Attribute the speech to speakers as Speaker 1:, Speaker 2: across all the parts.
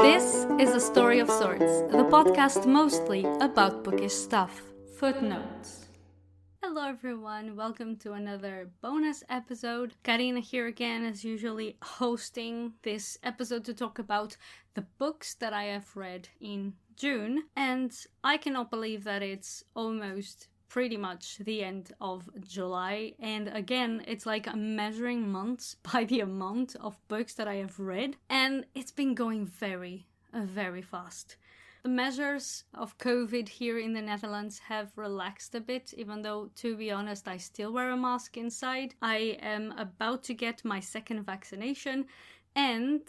Speaker 1: This is A Story of Sorts, the podcast mostly about bookish stuff. Footnotes. Hello everyone, welcome to another bonus episode. Karina here again, as usually, hosting this episode to talk about the books that I have read in June. And I cannot believe that it's almost pretty much the end of July, and again it's like I'm measuring months by the amount of books that I have read, and it's been going very fast. The measures of COVID here in the Netherlands have relaxed a bit, even though, to be honest, I still wear a mask inside. I am about to get my second vaccination, and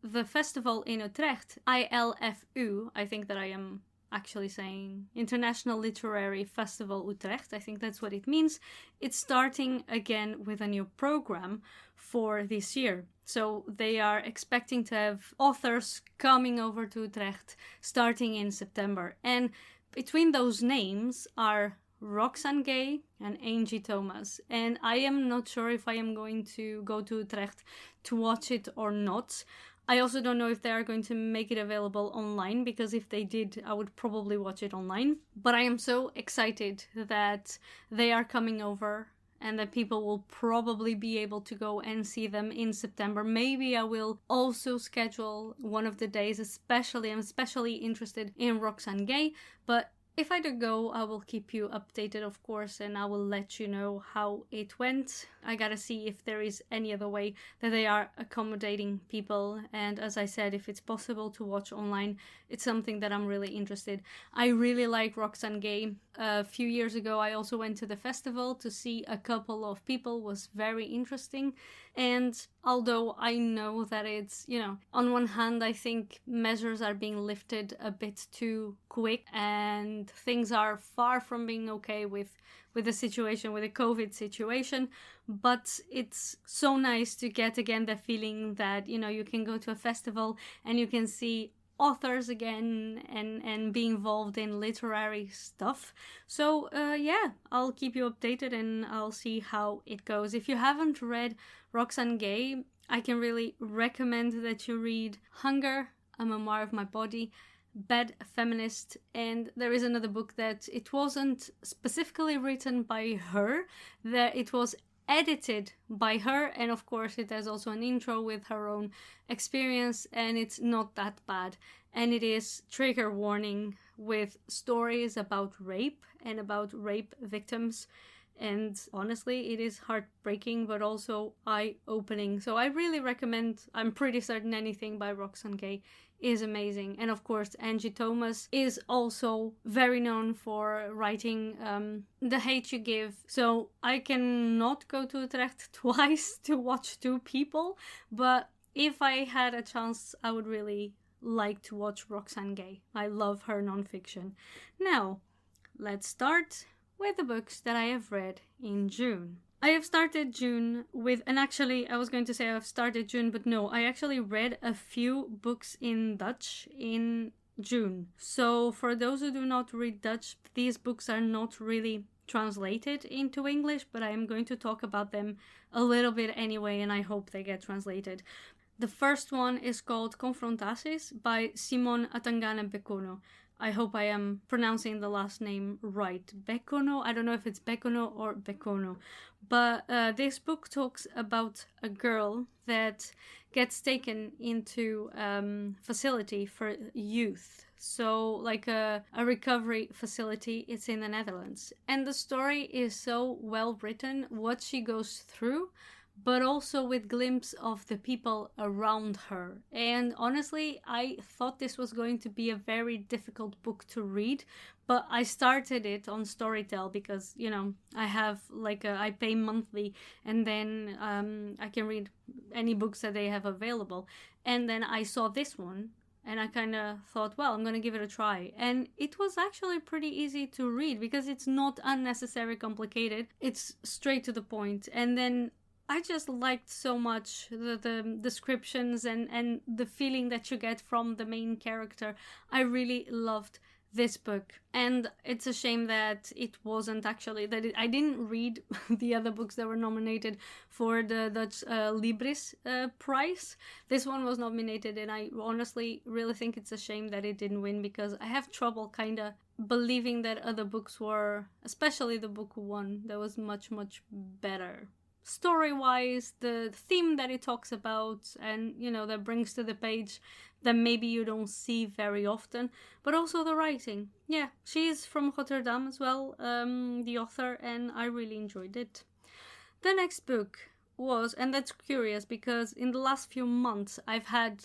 Speaker 1: the festival in Utrecht, ILFU, I think that I am actually saying International Literary Festival Utrecht, I think that's what it means. It's starting again with a new program for this year. So they are expecting to have authors coming over to Utrecht starting in September. And between those names are Roxane Gay and Angie Thomas. And I am not sure if I am going to go to Utrecht to watch it or not. I also don't know if they are going to make it available online, because if they did, I would probably watch it online. But I am so excited that they are coming over and that people will probably be able to go and see them in September. Maybe I will also schedule one of the days, I'm especially interested in Roxane Gay, but if I do go, I will keep you updated, of course, and I will let you know how it went. I gotta see if there is any other way that they are accommodating people. And as I said, if it's possible to watch online, it's something that I'm really interested. I really like Roxane Gay. A few years ago, I also went to the festival to see a couple of people. It was very interesting. And although I know that it's, on one hand, I think measures are being lifted a bit too quick and things are far from being okay with the situation, with the COVID situation. But it's so nice to get again the feeling that, you can go to a festival and you can see authors again and be involved in literary stuff. So I'll keep you updated and I'll see how it goes. If you haven't read Roxane Gay, I can really recommend that you read Hunger, A Memoir of My Body, Bad Feminist, and there is another book that it wasn't specifically written by her, that it was edited by her, and of course it has also an intro with her own experience, and it's not that bad. And it is trigger warning with stories about rape and about rape victims, and honestly it is heartbreaking but also eye-opening. So I really recommend. I'm pretty certain anything by Roxane Gay is amazing. And of course Angie Thomas is also very known for writing The Hate You Give. So I cannot go to Utrecht twice to watch two people, but if I had a chance I would really like to watch Roxane Gay. I love her nonfiction. Now let's start with the books that I have read in June. I have started June with, and actually I was going to say I've started June, but no, I actually read a few books in Dutch in June. So for those who do not read Dutch, these books are not really translated into English, but I am going to talk about them a little bit anyway, and I hope they get translated. The first one is called Confrontaties by Simone Atangana Bekono. I hope I am pronouncing the last name right. Bekono? I don't know if it's Bekono or Bekono. But this book talks about a girl that gets taken into facility for youth. So like a recovery facility. It's in the Netherlands. And the story is so well written, what she goes through, but also with glimpse of the people around her. And honestly, I thought this was going to be a very difficult book to read, but I started it on Storytel because, I have I pay monthly, and then I can read any books that they have available. And then I saw this one, and I kind of thought, well, I'm going to give it a try. And it was actually pretty easy to read because it's not unnecessarily complicated. It's straight to the point. And then I just liked so much the descriptions and the feeling that you get from the main character. I really loved this book. And it's a shame that it wasn't actually, I didn't read the other books that were nominated for the Dutch Libris prize. This one was nominated, and I honestly really think it's a shame that it didn't win, because I have trouble kind of believing that other books were, especially the book one, that was much, much better. Story-wise, the theme that it talks about and, that brings to the page that maybe you don't see very often, but also the writing. Yeah, she's from Rotterdam as well, the author, and I really enjoyed it. The next book was, and that's curious because in the last few months I've had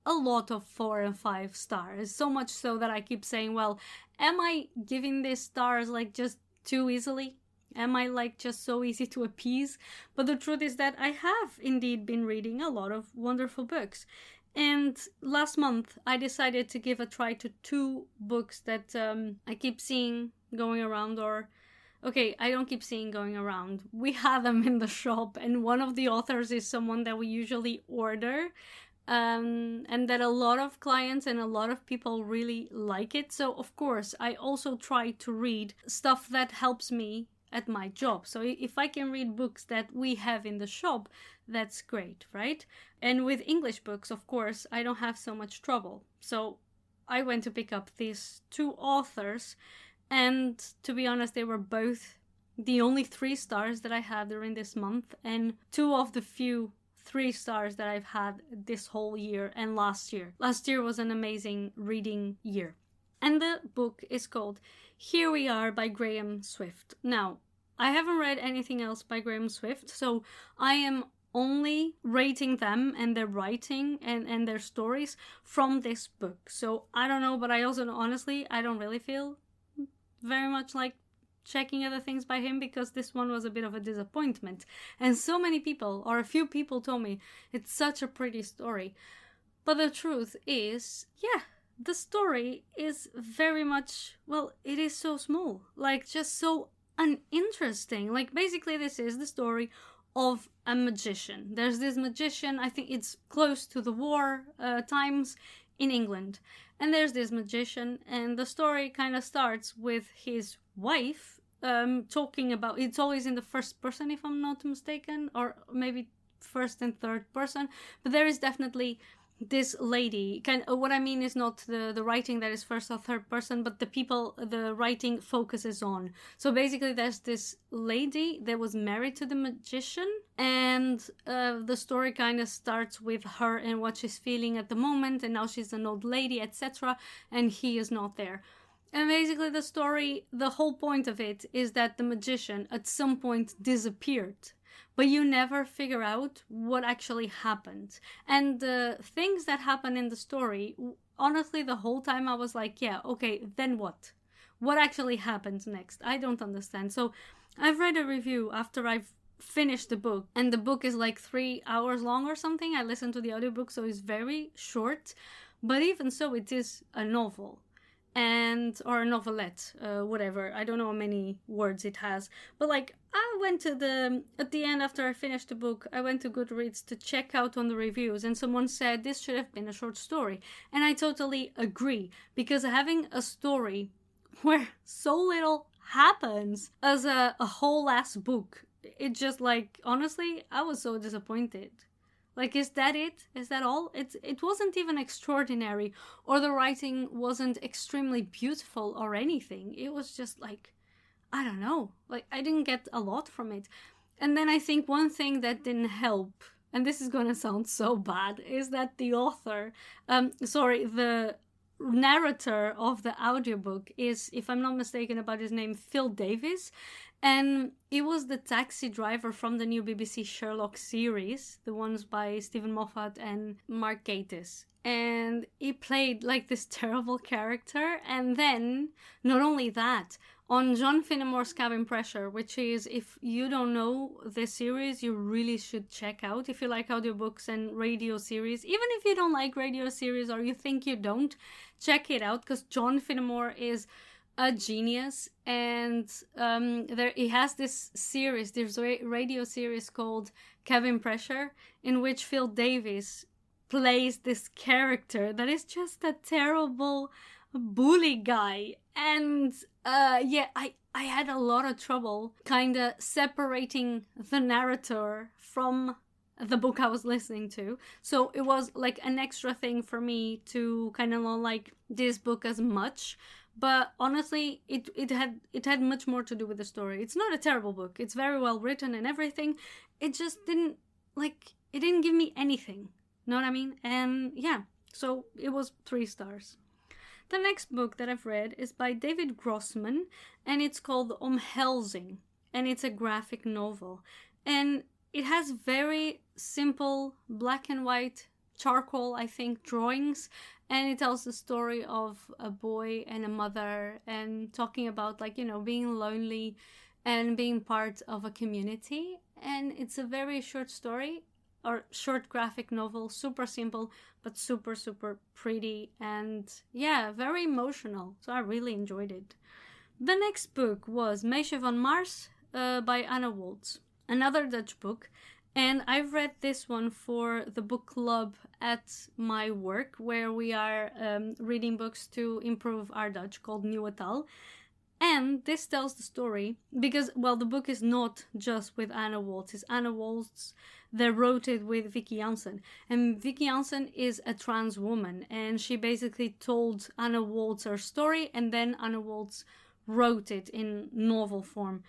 Speaker 1: a lot of 4 and 5 stars, so much so that I keep saying, well, am I giving these stars like just too easily? Am I like just so easy to appease? But the truth is that I have indeed been reading a lot of wonderful books. And last month I decided to give a try to 2 books that I keep seeing going around, or okay, I don't keep seeing going around. We have them in the shop, and one of the authors is someone that we usually order, and that a lot of clients and a lot of people really like it. So of course I also try to read stuff that helps me at my job. So if I can read books that we have in the shop, that's great, right? And with English books, of course, I don't have so much trouble. So I went to pick up these 2 authors, and to be honest, they were both the only 3 stars that I had during this month, and 2 of the few 3 stars that I've had this whole year and last year. Last year was an amazing reading year. And the book is called Here We Are by Graham Swift. Now, I haven't read anything else by Graham Swift, so I am only rating them and their writing and their stories from this book. So I don't know, but I also honestly, I don't really feel very much like checking other things by him, because this one was a bit of a disappointment. And so many people, or a few people, told me it's such a pretty story. But the truth is, yeah, the story is very much, well, it is so small, like just so uninteresting. Like basically this is the story of a magician. There's this magician, I think it's close to the war times in England, and there's this magician, and the story kind of starts with his wife talking about, it's always in the first person if I'm not mistaken, or maybe first and third person, but there is definitely this lady. What I mean is not the writing that is first or third person, but the people the writing focuses on. So basically there's this lady that was married to the magician, and the story kind of starts with her and what she's feeling at the moment, and now she's an old lady, etc., and he is not there. And basically the story, the whole point of it is that the magician at some point disappeared, but you never figure out what actually happened. And the things that happen in the story, honestly, the whole time I was like, yeah, okay, then what? What actually happens next? I don't understand. So I've read a review after I've finished the book, and the book is like 3 hours long or something. I listened to the audiobook, so it's very short, but even so, it is a novel. Or a novelette, whatever. I don't know how many words it has. But like, I went to at the end after I finished the book, I went to Goodreads to check out on the reviews, and someone said this should have been a short story. And I totally agree, because having a story where so little happens as a whole ass book, it just like, honestly, I was so disappointed. Like, is that it? Is that all? It wasn't even extraordinary, or the writing wasn't extremely beautiful or anything. It was just like, I don't know. Like, I didn't get a lot from it. And then I think one thing that didn't help, and this is gonna sound so bad, is that the the narrator of the audiobook is, if I'm not mistaken about his name, Phil Davis. And he was the taxi driver from the new BBC Sherlock series, the ones by Stephen Moffat and Mark Gatiss. And he played like this terrible character. And then, not only that, on John Finnemore's Cabin Pressure, which is, if you don't know this series, you really should check out if you like audiobooks and radio series. Even if you don't like radio series, or you think you don't, check it out, because John Finnemore is a genius. And he has this series, this radio series called Cabin Pressure, in which Phil Davis plays this character that is just a terrible bully guy. And I had a lot of trouble kind of separating the narrator from the book I was listening to. So it was like an extra thing for me to kind of not like this book as much. But honestly, it had much more to do with the story. It's not a terrible book. It's very well written and everything. It just didn't it didn't give me anything. Know what I mean? And yeah, so it was 3 stars. The next book that I've read is by David Grossman, and it's called Omhelzing, and it's a graphic novel. And it has very simple black and white charcoal, I think, drawings, and it tells the story of a boy and a mother and talking about being lonely and being part of a community. And it's a very short story, or short graphic novel, super simple, but super, super pretty, and yeah, very emotional. So I really enjoyed it. The next book was Meisje van Mars by Anna Woltz, another Dutch book. And I've read this one for the book club at my work, where we are reading books to improve our Dutch, called Nieuwe Taal. And this tells the story because, well, the book is not just with Anna Woltz. It's Anna Woltz that wrote it with Vicky Janssen. And Vicky Janssen is a trans woman. And she basically told Anna Woltz her story. And then Anna Woltz wrote it in novel form.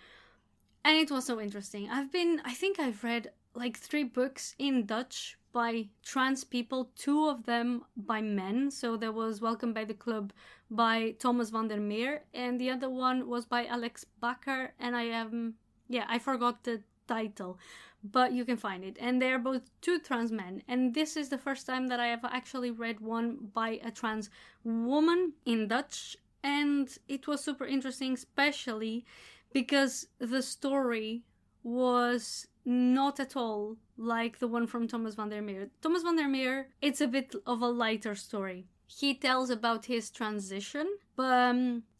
Speaker 1: And it was so interesting. I think I've read like 3 books in Dutch by trans people, 2 of them by men. So there was Welcome by the Club by Thomas van der Meer, and the other one was by Alex Bakker, and I forgot the title, but you can find it. And they're both 2 trans men, and this is the first time that I have actually read one by a trans woman in Dutch, and it was super interesting, especially because the story was not at all like the one from Thomas van der Meer. Thomas van der Meer, it's a bit of a lighter story. He tells about his transition, but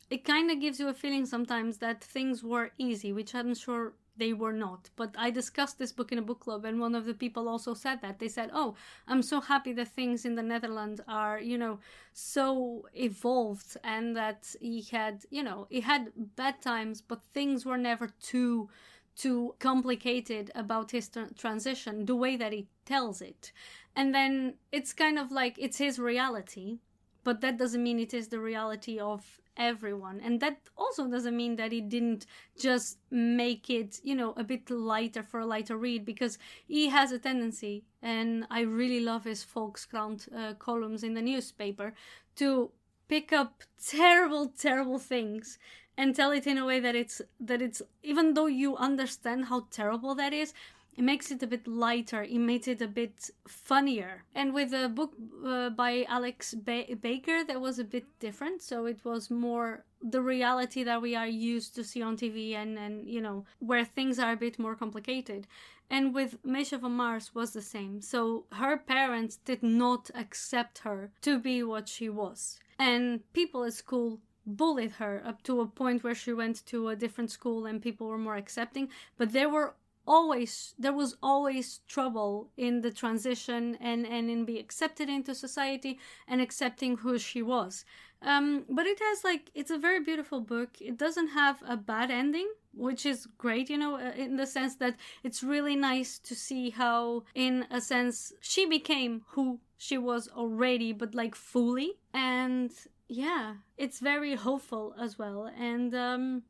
Speaker 1: it kind of gives you a feeling sometimes that things were easy, which I'm sure they were not. But I discussed this book in a book club, and one of the people also said that. They said, oh, I'm so happy that things in the Netherlands are, so evolved, and that he had bad times, but things were never too complicated about his transition, the way that he tells it. And then it's kind of like it's his reality, but that doesn't mean it is the reality of everyone. And that also doesn't mean that he didn't just make it, a bit lighter for a lighter read, because he has a tendency, and I really love his Volkskrant columns in the newspaper, to pick up terrible, terrible things and tell it in a way that it's even though you understand how terrible that is, it makes it a bit lighter. It makes it a bit funnier. And with a book by Alex Baker, that was a bit different. So it was more the reality that we are used to see on TV, and where things are a bit more complicated. And with Meisje van Mars was the same. So her parents did not accept her to be what she was. And people at school bullied her up to a point where she went to a different school and people were more accepting. But there was always trouble in the transition and in being accepted into society and accepting who she was. But it has it's a very beautiful book. It doesn't have a bad ending, which is great, in the sense that it's really nice to see how, in a sense, she became who she was already, but fully. And yeah, it's very hopeful as well. And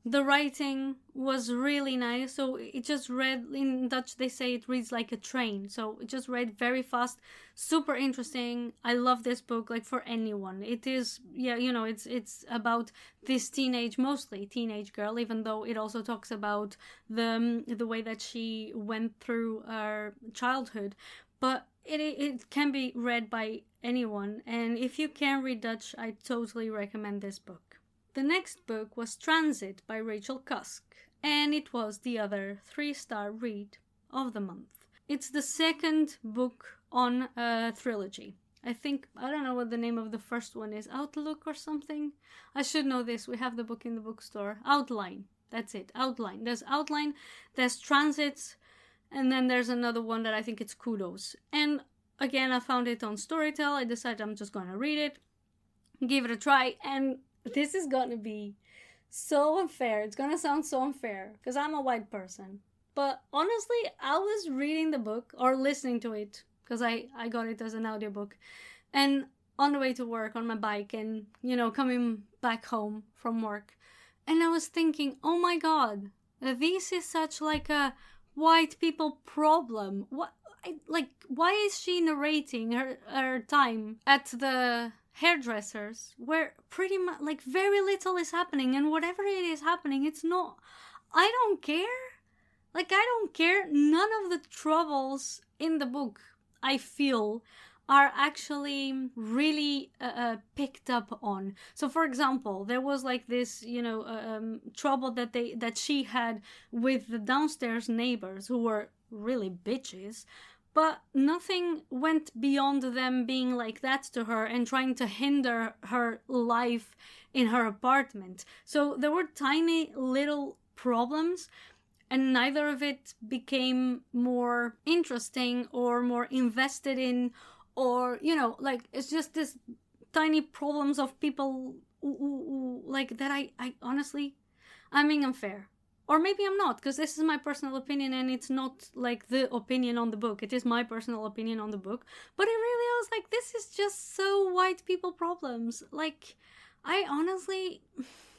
Speaker 1: the writing was really nice. So it just read, in Dutch they say it reads like a train. So it just read very fast, super interesting. I love this book, for anyone. It is, it's about this mostly teenage girl, even though it also talks about the way that she went through her childhood. But it can be read by anyone, and if you can read Dutch, I totally recommend this book. The next book was Transit by Rachel Cusk, and it was the other 3-star read of the month. It's the second book on a trilogy. I don't know what the name of the first one is, Outlook or something? I should know this, we have the book in the bookstore. Outline, that's it, Outline. There's Outline, there's Transit, and then there's another one that I think it's Kudos. And again, I found it on Storytel. I decided I'm just going to read it. give it a try. And this is gonna be so unfair. It's gonna sound so unfair because I'm a white person. But honestly, I was reading the book or listening to it because I got it as an audiobook. And on the way to work on my bike and, coming back home from work. And I was thinking, oh my God, this is such like a white people problem. Why is she narrating her time at the hairdressers where pretty much like very little is happening, and whatever it is happening, it's not, I don't care. Like, I don't care. None of the troubles in the book, I feel, are actually really picked up on. So, for example, there was like this, trouble that she had with the downstairs neighbors who were really bitches. But nothing went beyond them being like that to her and trying to hinder her life in her apartment. So there were tiny little problems, and neither of it became more interesting or more invested in, or, it's just this tiny problems of people like that. I honestly, I'm being unfair. Or maybe I'm not, because this is my personal opinion and it's not like the opinion on the book. It is my personal opinion on the book. But it really, I was like, this is just so white people problems. Like, I honestly,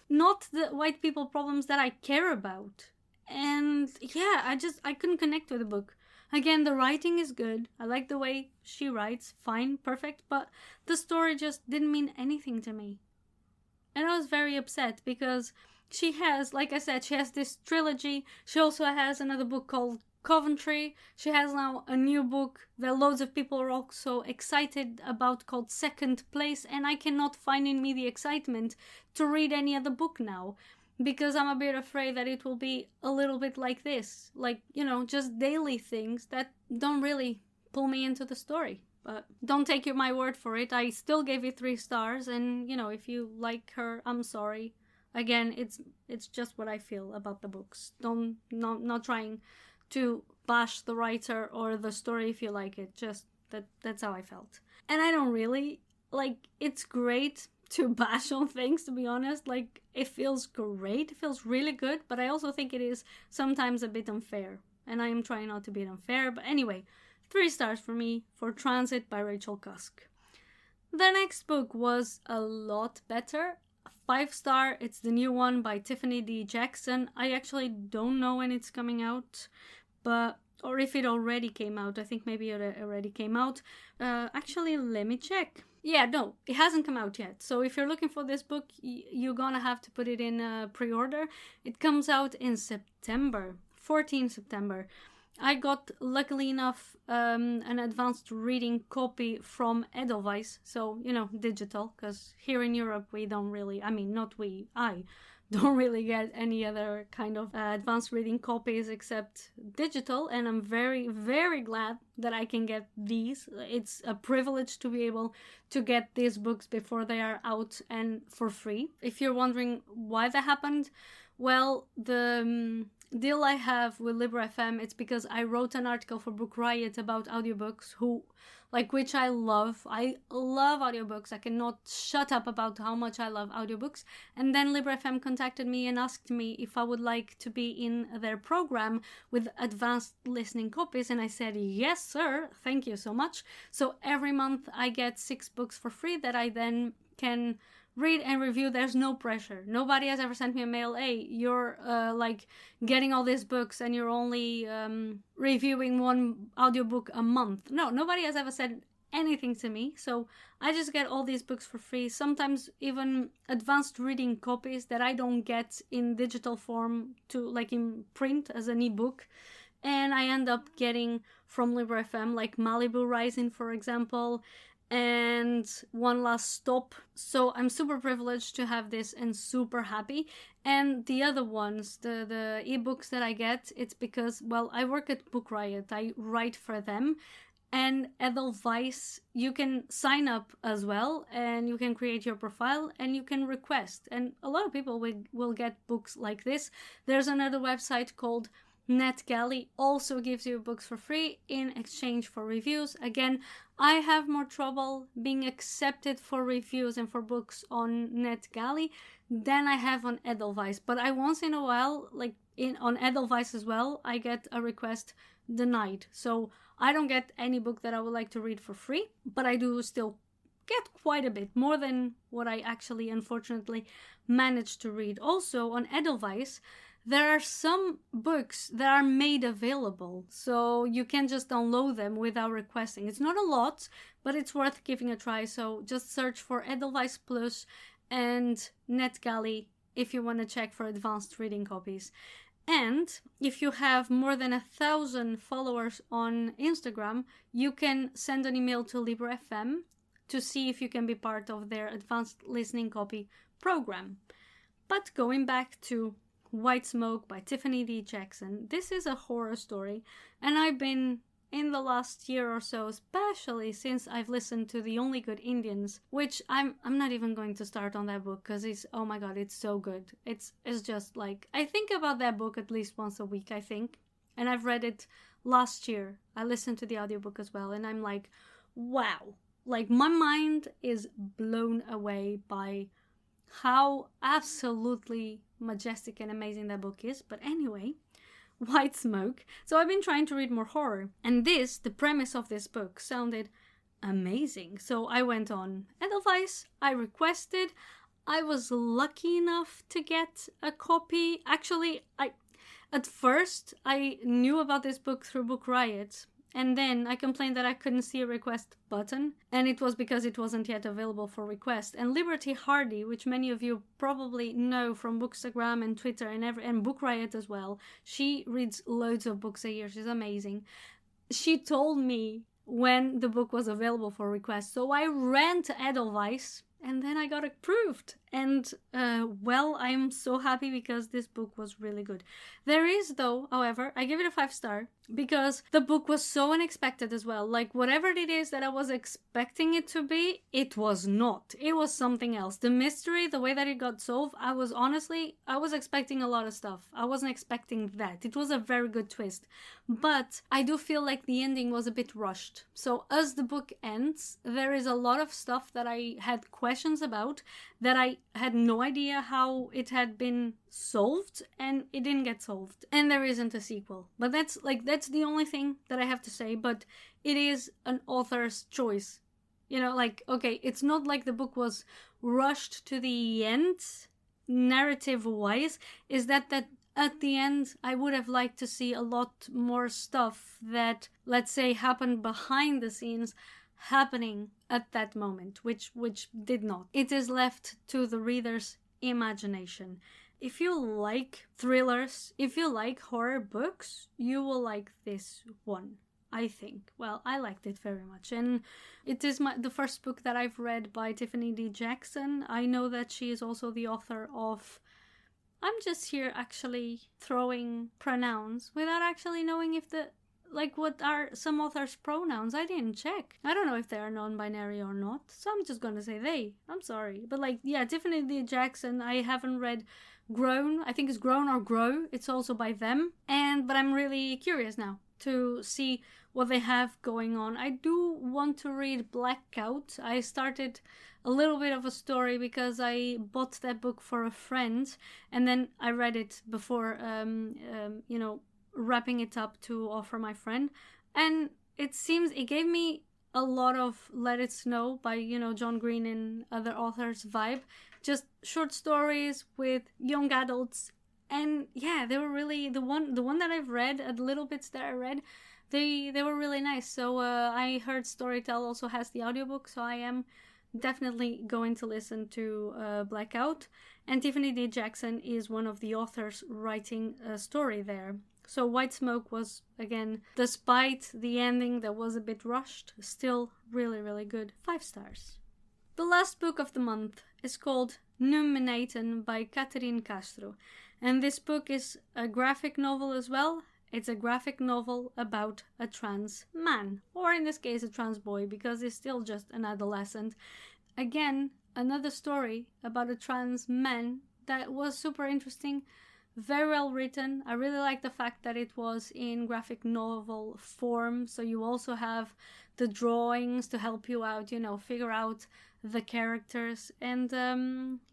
Speaker 1: not the white people problems that I care about. And yeah, I couldn't connect with the book. Again, the writing is good. I like the way she writes. Fine, perfect. But the story just didn't mean anything to me. And I was very upset because she has, like I said, she has this trilogy. She also has another book called Coventry. She has now a new book that loads of people are also excited about called Second Place. And I cannot find in me the excitement to read any other book now, because I'm a bit afraid that it will be a little bit like this. Like, just daily things that don't really pull me into the story. But don't take my word for it. I still gave it 3 stars. And, if you like her, I'm sorry. Again, it's just what I feel about the books. Not trying to bash the writer or the story if you like it. Just that's how I felt. And I don't really, it's great to bash on things, to be honest. Like, it feels great. It feels really good. But I also think it is sometimes a bit unfair. And I am trying not to be unfair. But anyway, 3 stars for me for Transit by Rachel Cusk. The next book was a lot better. 5-star, it's the new one by Tiffany D. Jackson. I actually don't know when it's coming out, or if it already came out. I think maybe it already came out. Actually, let me check. Yeah, no, it hasn't come out yet. So if you're looking for this book, you're gonna have to put it in pre-order. It comes out in September, 14 September. I got, luckily enough, an advanced reading copy from Edelweiss, so, digital, because here in Europe I don't really get any other kind of advanced reading copies except digital, and I'm very, very glad that I can get these. It's a privilege to be able to get these books before they are out and for free. If you're wondering why that happened, well, the deal I have with Libro.fm, it's because I wrote an article for Book Riot about audiobooks, which I love. I love audiobooks. I cannot shut up about how much I love audiobooks. And then Libro.fm contacted me and asked me if I would like to be in their program with advanced listening copies. And I said, yes, sir. Thank you so much. So every month I get 6 books for free that I then can read and review. There's no pressure. Nobody has ever sent me a mail, hey, you're getting all these books and you're only reviewing 1 audiobook a month. No, nobody has ever said anything to me. So I just get all these books for free. Sometimes even advanced reading copies that I don't get in digital form, to in print as an ebook. And I end up getting from Libro.fm, like Malibu Rising, for example, and One Last Stop. So I'm super privileged to have this and super happy. And the other ones, the ebooks that I get, it's because, well, I work at Book Riot. I write for them. And Edelweiss, you can sign up as well, and you can create your profile and you can request. And a lot of people will get books like this. There's another website called NetGalley also gives you books for free in exchange for reviews. Again, I have more trouble being accepted for reviews and for books on NetGalley than I have on Edelweiss. But I once in a while, on Edelweiss as well, I get a request denied. So I don't get any book that I would like to read for free, but I do still get quite a bit, more than what I actually unfortunately managed to read. Also on Edelweiss, there are some books that are made available, so you can just download them without requesting. It's not a lot, but it's worth giving a try. So just search for Edelweiss Plus and NetGalley if you want to check for advanced reading copies. And if you have more than 1,000 followers on Instagram, you can send an email to Libre FM to see if you can be part of their advanced listening copy program. But going back to White Smoke by Tiffany D. Jackson. This is a horror story, and I've been, in the last year or so, especially since I've listened to The Only Good Indians, which I'm not even going to start on that book because oh my god, it's so good. It's just like, I think about that book at least once a week, I think. And I've read it last year. I listened to the audiobook as well, and I'm like, wow. Like, my mind is blown away by how absolutely majestic and amazing that book is. But anyway, White Smoke. So I've been trying to read more horror, and the premise of this book sounded amazing. So I went on Edelweiss, I requested, I was lucky enough to get a copy. Actually, at first I knew about this book through Book Riot, and then I complained that I couldn't see a request button, and it was because it wasn't yet available for request. And Liberty Hardy, which many of you probably know from Bookstagram and Twitter and Book Riot as well, she reads loads of books a year. She's amazing. She told me when the book was available for request, so I ran to Edelweiss, and then I got approved. And, I'm so happy because this book was really good. There is, though, however, I give it a 5-star because the book was so unexpected as well. Like, whatever it is that I was expecting it to be, it was not. It was something else. The mystery, the way that it got solved, I was expecting a lot of stuff. I wasn't expecting that. It was a very good twist. But I do feel like the ending was a bit rushed. So as the book ends, there is a lot of stuff that I had questions about that I had no idea how it had been solved, and it didn't get solved. And there isn't a sequel. But that's the only thing that I have to say, but it is an author's choice. You know, like, okay, it's not like the book was rushed to the end, narrative-wise, is that at the end, I would have liked to see a lot more stuff that, let's say, happened behind the scenes happening at that moment, which did not. It is left to the reader's imagination. If you like thrillers, if you like horror books, you will like this one, I think. Well, I liked it very much, and it is the first book that I've read by Tiffany D. Jackson. I know that she is also the author of... I'm just here actually throwing pronouns without actually knowing if what are some authors' pronouns. I didn't check. I don't know if they are non-binary or not, so I'm just gonna say they. I'm sorry. But Tiffany D. Jackson, I haven't read Grown. I think it's Grown or Grow. It's also by them. But I'm really curious now to see what they have going on. I do want to read Blackout. I started a little bit of a story because I bought that book for a friend, and then I read it before, wrapping it up to offer my friend. And it gave me a lot of Let It Snow by, John Green and other authors vibe. Just short stories with young adults. And yeah, they were really, the one that I've read, the little bits that I read, they were really nice. So I heard Storytel also has the audiobook, so I am definitely going to listen to Blackout. And Tiffany D. Jackson is one of the authors writing a story there. So White Smoke was, again, despite the ending that was a bit rushed, still really, really good. 5 stars. The last book of the month is called Noem by Castro. And this book is a graphic novel as well. It's a graphic novel about a trans man, or in this case a trans boy, because he's still just an adolescent. Again, another story about a trans man that was super interesting. very well written. I really like the fact that it was in graphic novel form, so you also have the drawings to help you out, figure out the characters. And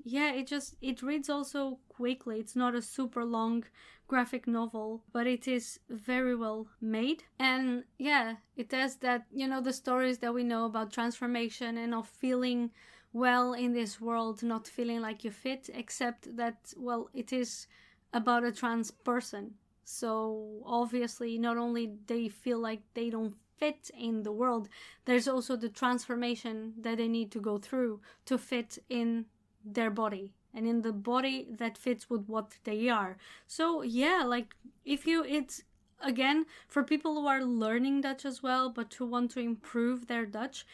Speaker 1: it reads also quickly. It's not a super long graphic novel, but it is very well made. And it has that, the stories that we know about transformation and of feeling well in this world, not feeling like you fit, except that, it is about a trans person. So obviously not only they feel like they don't fit in the world, there's also the transformation that they need to go through to fit in their body and in the body that fits with what they are. So it's again for people who are learning Dutch as well, but who want to improve their Dutch,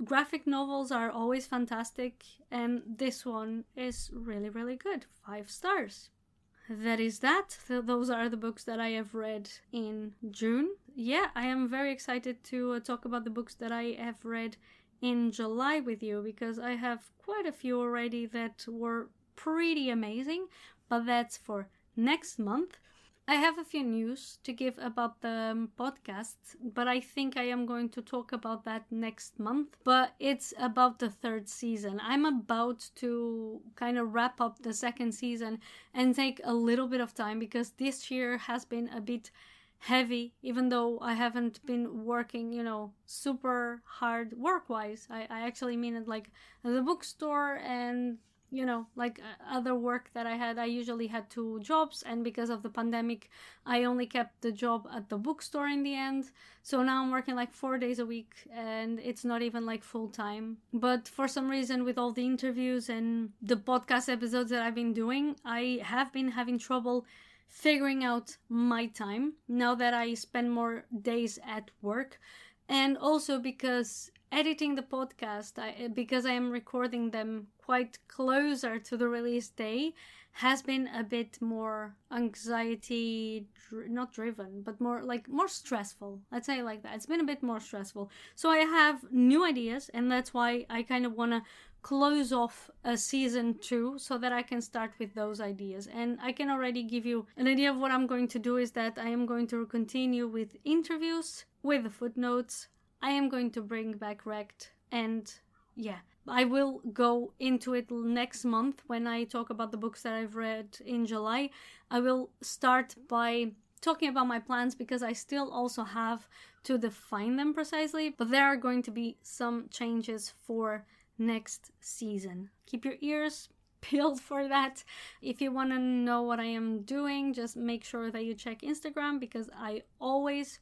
Speaker 1: graphic novels are always fantastic, and this one is really, really good. 5 stars. That is that. Those are the books that I have read in June. I am very excited to talk about the books that I have read in July with you, because I have quite a few already that were pretty amazing, but that's for next month. I have a few news to give about the podcast, but I think I am going to talk about that next month. But it's about the 3rd season. I'm about to kind of wrap up the 2nd season and take a little bit of time, because this year has been a bit heavy, even though I haven't been working, super hard work-wise. I actually mean it like the bookstore and other work that I had. I usually had 2 jobs, and because of the pandemic I only kept the job at the bookstore in the end. So now I'm working 4 days a week, and it's not even full time. But for some reason, with all the interviews and the podcast episodes that I've been doing, I have been having trouble figuring out my time now that I spend more days at work. And also because editing the podcast, because I am recording them quite closer to the release day, has been a bit more anxiety, not driven, but more stressful. Let's say it like that. It's been a bit more stressful. So I have new ideas, and that's why I kind of want to close off a season 2 so that I can start with those ideas. And I can already give you an idea of what I'm going to do is that I am going to continue with interviews, with the footnotes. I am going to bring back Rect, and I will go into it next month when I talk about the books that I've read in July. I will start by talking about my plans, because I still also have to define them precisely, but there are going to be some changes for next season. Keep your ears peeled for that. If you want to know what I am doing, just make sure that you check Instagram, because I always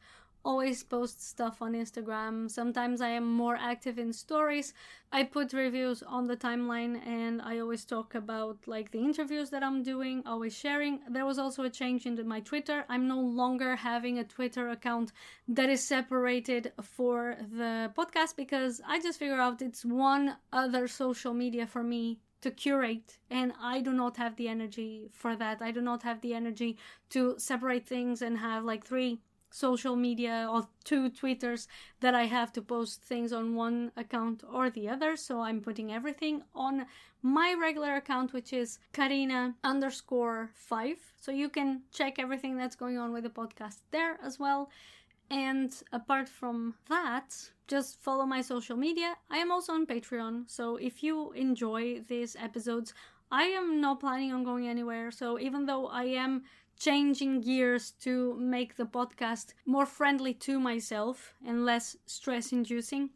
Speaker 1: post stuff on Instagram. Sometimes I am more active in stories. I put reviews on the timeline, and I always talk about the interviews that I'm doing, always sharing. There was also a change in my Twitter. I'm no longer having a Twitter account that is separated for the podcast, because I just figure out it's one other social media for me to curate, and I do not have the energy for that. I do not have the energy to separate things and have 3 social media or 2 Twitters that I have to post things on one account or the other. So I'm putting everything on my regular account, which is Karina_5. So you can check everything that's going on with the podcast there as well. And apart from that, just follow my social media. I am also on Patreon. So if you enjoy these episodes, I am not planning on going anywhere. So even though I am changing gears to make the podcast more friendly to myself and less stress-inducing,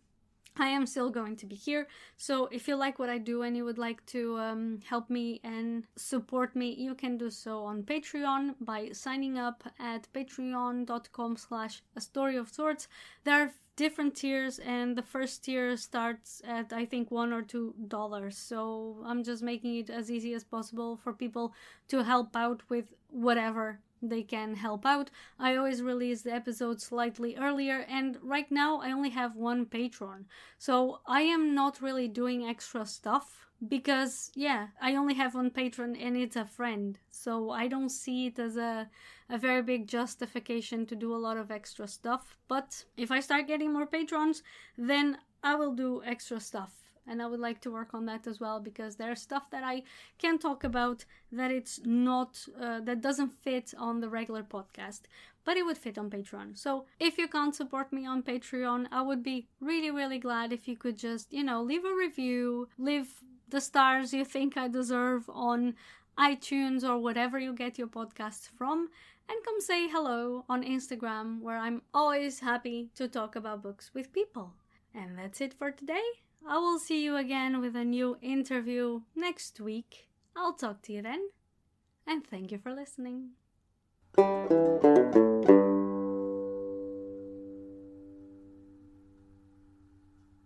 Speaker 1: I am still going to be here. So if you like what I do and you would like to help me and support me, you can do so on Patreon by signing up at patreon.com/astoryofsorts. There are different tiers, and the first tier starts at I think $1 or $2. So I'm just making it as easy as possible for people to help out with whatever they can help out. I always release the episodes slightly earlier, and right now I only have 1 patron. So I am not really doing extra stuff because I only have 1 patron and it's a friend. So I don't see it as a very big justification to do a lot of extra stuff. But if I start getting more patrons, then I will do extra stuff. and I would like to work on that as well, because there's stuff that I can talk about that it's not, that doesn't fit on the regular podcast, but it would fit on Patreon. So if you can't support me on Patreon, I would be really, really glad if you could just, leave a review, leave the stars you think I deserve on iTunes or whatever you get your podcasts from, and come say hello on Instagram, where I'm always happy to talk about books with people. And that's it for today. I will see you again with a new interview next week. I'll talk to you then. And thank you for listening.